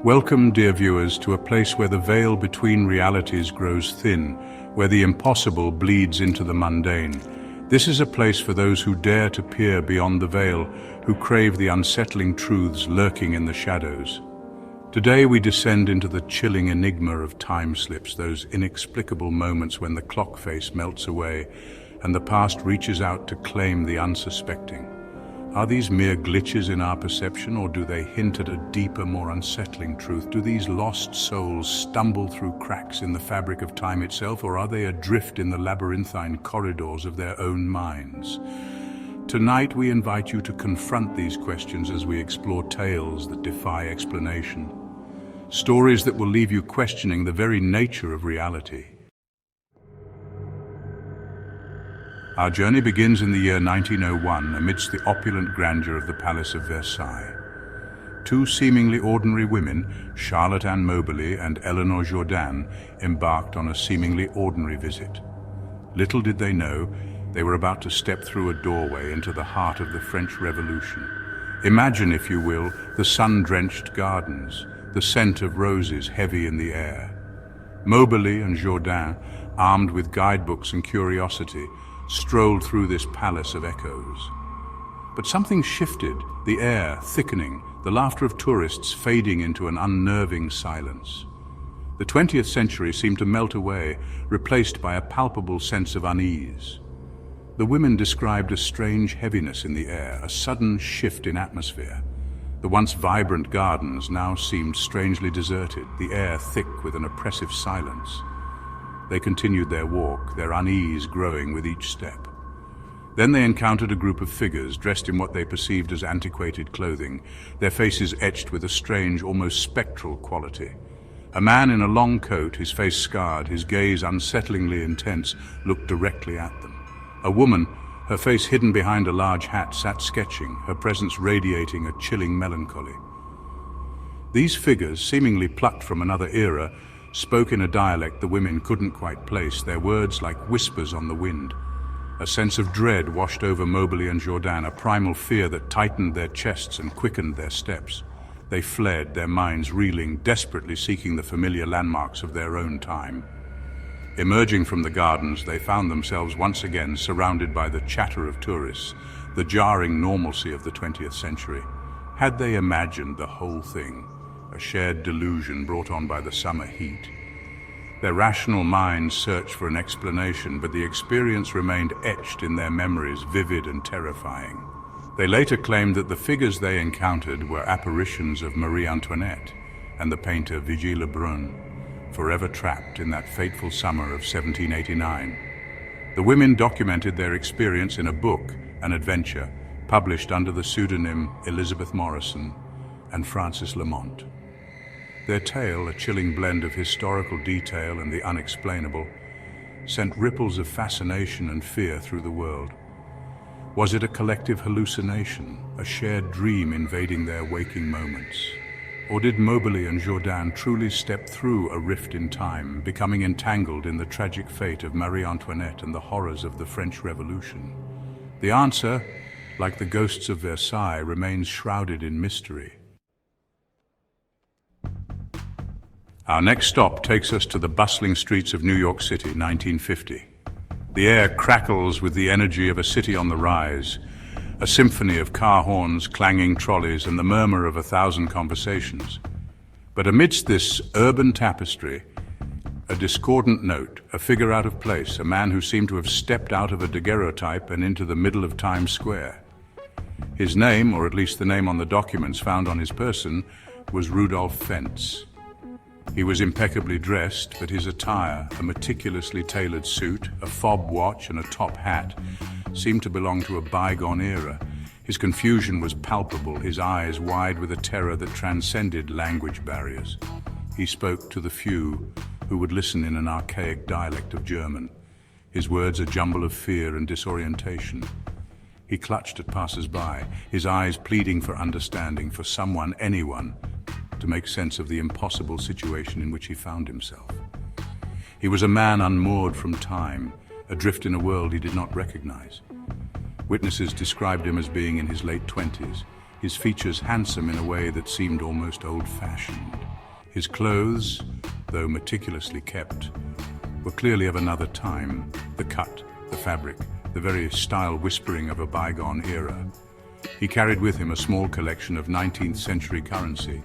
Welcome, dear viewers, to a place where the veil between realities grows thin, where the impossible bleeds into the mundane. This is a place for those who dare to peer beyond the veil, who crave the unsettling truths lurking in the shadows. Today we descend into the chilling enigma of time slips, those inexplicable moments when the clock face melts away and the past reaches out to claim the unsuspecting. Are these mere glitches in our perception, or do they hint at a deeper, more unsettling truth? Do these lost souls stumble through cracks in the fabric of time itself, or are they adrift in the labyrinthine corridors of their own minds? Tonight we invite you to confront these questions as we explore tales that defy explanation. Stories that will leave you questioning the very nature of reality. Our journey begins in the year 1901 amidst the opulent grandeur of the Palace of Versailles. Two seemingly ordinary women, Charlotte Anne Moberly and Eleanor Jourdan, embarked on a seemingly ordinary visit. Little did they know, they were about to step through a doorway into the heart of the French Revolution. Imagine, if you will, the sun-drenched gardens, the scent of roses heavy in the air. Moberly and Jourdan, armed with guidebooks and curiosity, strolled through this palace of echoes. But something shifted, the air thickening, the laughter of tourists fading into an unnerving silence. The 20th century seemed to melt away, replaced by a palpable sense of unease. The women described a strange heaviness in the air, a sudden shift in atmosphere. The once vibrant gardens now seemed strangely deserted, the air thick with an oppressive silence. They continued their walk, their unease growing with each step. Then they encountered a group of figures dressed in what they perceived as antiquated clothing, their faces etched with a strange, almost spectral quality. A man in a long coat, his face scarred, his gaze unsettlingly intense, looked directly at them. A woman, her face hidden behind a large hat, sat sketching, her presence radiating a chilling melancholy. These figures, seemingly plucked from another era, spoke in a dialect the women couldn't quite place, their words like whispers on the wind. A sense of dread washed over Moberly and Jourdan, a primal fear that tightened their chests and quickened their steps. They fled, their minds reeling, desperately seeking the familiar landmarks of their own time. Emerging from the gardens, they found themselves once again surrounded by the chatter of tourists, the jarring normalcy of the 20th century. Had they imagined the whole thing? A shared delusion brought on by the summer heat. Their rational minds searched for an explanation, but the experience remained etched in their memories, vivid and terrifying. They later claimed that the figures they encountered were apparitions of Marie Antoinette and the painter Vigée Lebrun, forever trapped in that fateful summer of 1789. The women documented their experience in a book, an adventure, published under the pseudonym Elizabeth Morrison and Frances Lamont. Their tale, a chilling blend of historical detail and the unexplainable, sent ripples of fascination and fear through the world. Was it a collective hallucination, a shared dream invading their waking moments? Or did Moberly and Jourdan truly step through a rift in time, becoming entangled in the tragic fate of Marie Antoinette and the horrors of the French Revolution? The answer, like the ghosts of Versailles, remains shrouded in mystery. Our next stop takes us to the bustling streets of New York City, 1950. The air crackles with the energy of a city on the rise, a symphony of car horns, clanging trolleys, and the murmur of 1,000 conversations. But amidst this urban tapestry, a discordant note, a figure out of place, a man who seemed to have stepped out of a daguerreotype and into the middle of Times Square. His name, or at least the name on the documents found on his person, was Rudolph Fentz. He was impeccably dressed, but his attire, a meticulously tailored suit, a fob watch and a top hat, seemed to belong to a bygone era. His confusion was palpable, his eyes wide with a terror that transcended language barriers. He spoke to the few who would listen in an archaic dialect of German, his words a jumble of fear and disorientation. He clutched at passers-by, his eyes pleading for understanding, for someone, anyone, to make sense of the impossible situation in which he found himself. He was a man unmoored from time, adrift in a world he did not recognize. Witnesses described him as being in his late 20s, his features handsome in a way that seemed almost old-fashioned. His clothes, though meticulously kept, were clearly of another time. The cut, the fabric, the very style whispering of a bygone era. He carried with him a small collection of 19th century currency,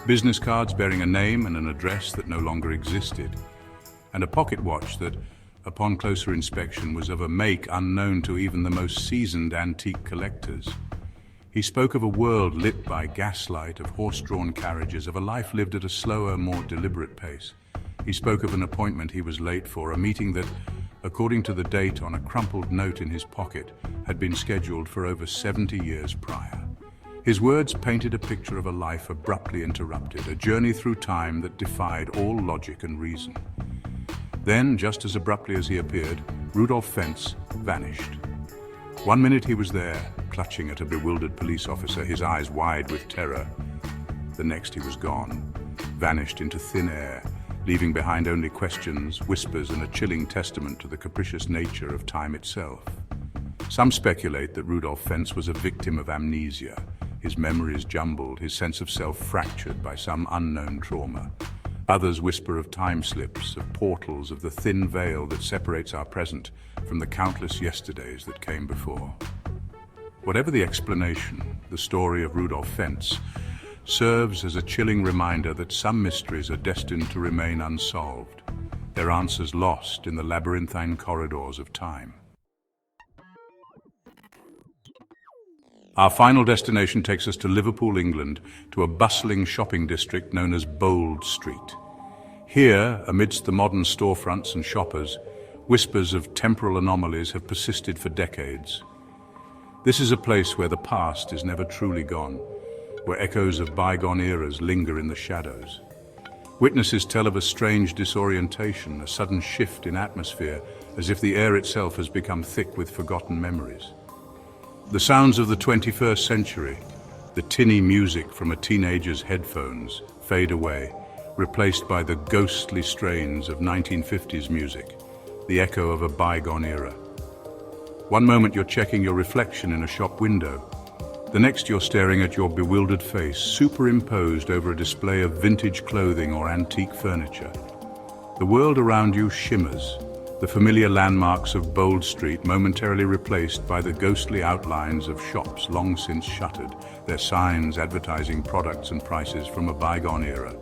business cards bearing a name and an address that no longer existed, and a pocket watch that, upon closer inspection, was of a make unknown to even the most seasoned antique collectors. He spoke of a world lit by gaslight, of horse-drawn carriages, of a life lived at a slower, more deliberate pace. He spoke of an appointment he was late for, a meeting that, according to the date on a crumpled note in his pocket, had been scheduled for over 70 years prior. His words painted a picture of a life abruptly interrupted, a journey through time that defied all logic and reason. Then, just as abruptly as he appeared, Rudolph Fentz vanished. 1 minute he was there, clutching at a bewildered police officer, his eyes wide with terror. The next he was gone, vanished into thin air, leaving behind only questions, whispers, and a chilling testament to the capricious nature of time itself. Some speculate that Rudolph Fentz was a victim of amnesia, his memories jumbled, his sense of self fractured by some unknown trauma. Others whisper of time slips, of portals, of the thin veil that separates our present from the countless yesterdays that came before. Whatever the explanation, the story of Rudolph Fentz serves as a chilling reminder that some mysteries are destined to remain unsolved, their answers lost in the labyrinthine corridors of time. Our final destination takes us to Liverpool, England, to a bustling shopping district known as Bold Street. Here, amidst the modern storefronts and shoppers, whispers of temporal anomalies have persisted for decades. This is a place where the past is never truly gone, where echoes of bygone eras linger in the shadows. Witnesses tell of a strange disorientation, a sudden shift in atmosphere, as if the air itself has become thick with forgotten memories. The sounds of the 21st century, the tinny music from a teenager's headphones, fade away, replaced by the ghostly strains of 1950s music, the echo of a bygone era. One moment you're checking your reflection in a shop window. The next you're staring at your bewildered face, superimposed over a display of vintage clothing or antique furniture. The world around you shimmers, the familiar landmarks of Bold Street momentarily replaced by the ghostly outlines of shops long since shuttered, their signs advertising products and prices from a bygone era.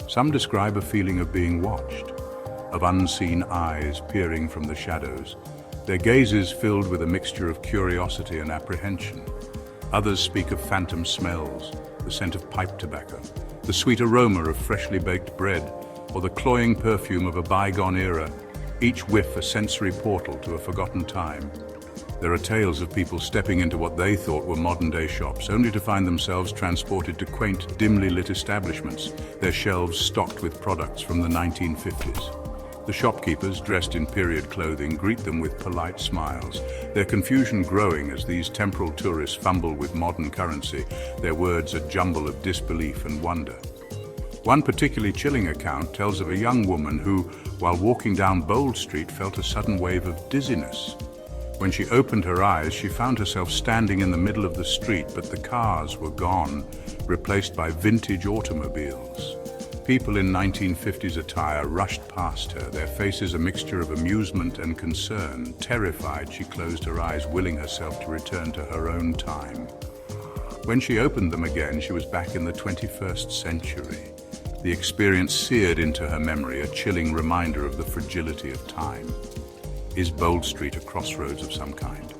Some describe a feeling of being watched, of unseen eyes peering from the shadows, their gazes filled with a mixture of curiosity and apprehension. Others speak of phantom smells, the scent of pipe tobacco, the sweet aroma of freshly baked bread, or the cloying perfume of a bygone era, each whiff a sensory portal to a forgotten time. There are tales of people stepping into what they thought were modern-day shops, only to find themselves transported to quaint, dimly lit establishments, their shelves stocked with products from the 1950s. The shopkeepers, dressed in period clothing, greet them with polite smiles, their confusion growing as these temporal tourists fumble with modern currency, their words a jumble of disbelief and wonder. One particularly chilling account tells of a young woman who, while walking down Bold Street, felt a sudden wave of dizziness. When she opened her eyes, she found herself standing in the middle of the street, but the cars were gone, replaced by vintage automobiles. People in 1950s attire rushed past her, their faces a mixture of amusement and concern. Terrified, she closed her eyes, willing herself to return to her own time. When she opened them again, she was back in the 21st century. The experience seared into her memory, a chilling reminder of the fragility of time. Is Bold Street a crossroads of some kind?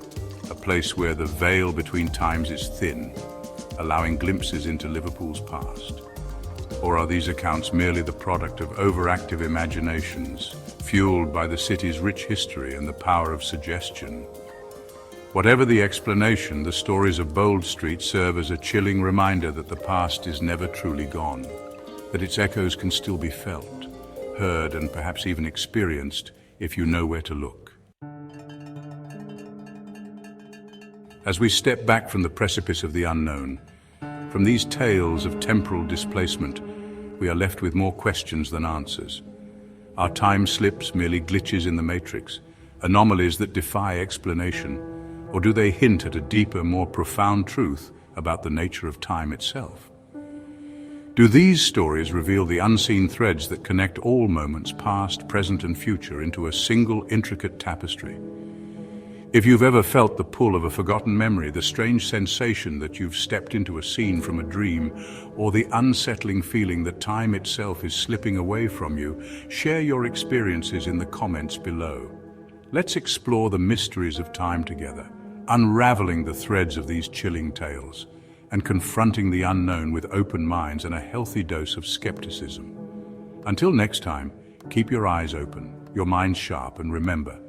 A place where the veil between times is thin, allowing glimpses into Liverpool's past? Or are these accounts merely the product of overactive imaginations, fueled by the city's rich history and the power of suggestion? Whatever the explanation, the stories of Bold Street serve as a chilling reminder that the past is never truly gone, that its echoes can still be felt, heard, and perhaps even experienced if you know where to look. As we step back from the precipice of the unknown, from these tales of temporal displacement, we are left with more questions than answers. Are time slips merely glitches in the matrix, anomalies that defy explanation, or do they hint at a deeper, more profound truth about the nature of time itself? Do these stories reveal the unseen threads that connect all moments, past, present, and future, into a single intricate tapestry? If you've ever felt the pull of a forgotten memory, the strange sensation that you've stepped into a scene from a dream, or the unsettling feeling that time itself is slipping away from you, share your experiences in the comments below. Let's explore the mysteries of time together, unraveling the threads of these chilling tales, and confronting the unknown with open minds and a healthy dose of skepticism. Until next time, keep your eyes open, your minds sharp, and remember,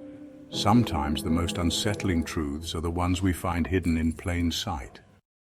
sometimes the most unsettling truths are the ones we find hidden in plain sight.